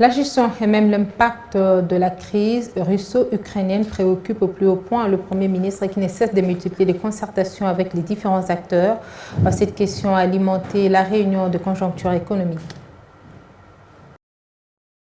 La gestion et même l'impact de la crise russo-ukrainienne préoccupe au plus haut point le Premier ministre qui ne cesse de multiplier les concertations avec les différents acteurs. Cette question a alimenté la réunion de conjoncture économique.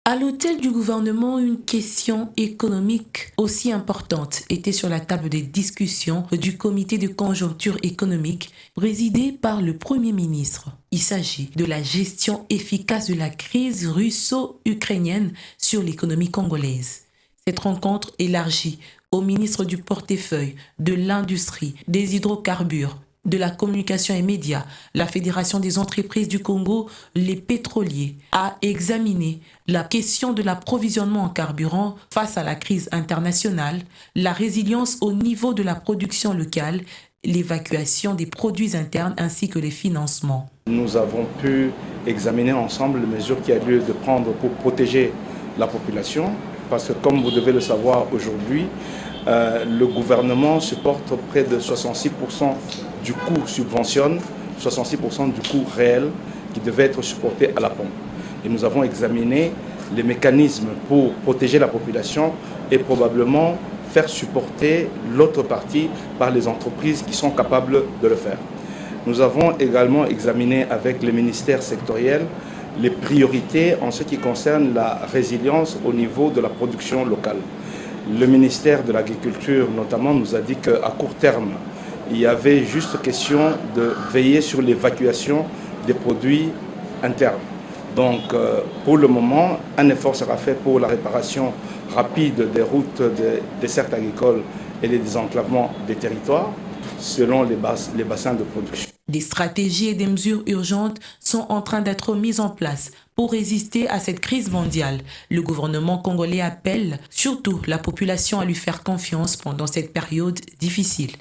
À l'hôtel du gouvernement, une question économique aussi importante était sur la table des discussions du comité de conjoncture économique présidé par le Premier ministre. Il s'agit de la gestion efficace de la crise russo-ukrainienne sur l'économie congolaise. Cette rencontre élargie au ministre du portefeuille, de l'industrie, des hydrocarbures, de la communication et médias, la Fédération des entreprises du Congo, les pétroliers, a examiné la question de l'approvisionnement en carburant face à la crise internationale, la résilience au niveau de la production locale, l'évacuation des produits internes ainsi que les financements. Nous avons pu examiner ensemble les mesures qu'il y a lieu de prendre pour protéger la population, parce que comme vous devez le savoir aujourd'hui, le gouvernement supporte près de 66% du coût subventionne, 66% du coût réel qui devait être supporté à la pompe. Et nous avons examiné les mécanismes pour protéger la population et probablement faire supporter l'autre partie par les entreprises qui sont capables de le faire. Nous avons également examiné avec les ministères sectoriels les priorités en ce qui concerne la résilience au niveau de la production locale. Le ministère de l'Agriculture notamment nous a dit qu'à court terme, il y avait juste question de veiller sur l'évacuation des produits internes. Donc pour le moment, un effort sera fait pour la réparation rapide des routes, des dessertes agricoles et les désenclavements des territoires selon les bassins de production. Des stratégies et des mesures urgentes sont en train d'être mises en place pour résister à cette crise mondiale. Le gouvernement congolais appelle surtout la population à lui faire confiance pendant cette période difficile.